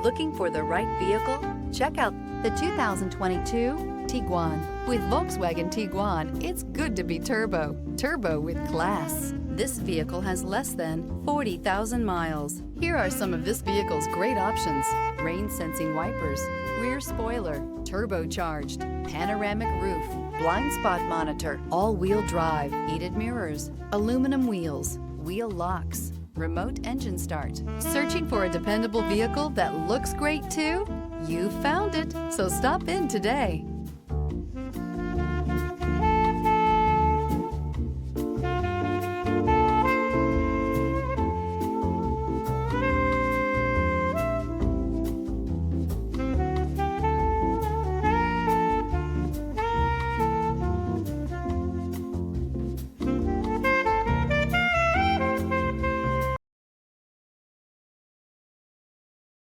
Looking for the right vehicle? Check out the 2022 Tiguan. With Volkswagen Tiguan, it's good to be turbo. Turbo with class. This vehicle has less than 40,000 miles. Here are some of this vehicle's great options: rain-sensing wipers, rear spoiler, turbocharged, panoramic roof, blind spot monitor, all-wheel drive, heated mirrors, aluminum wheels, wheel locks, remote engine start. Searching for a dependable vehicle that looks great too? You found it, so stop in today.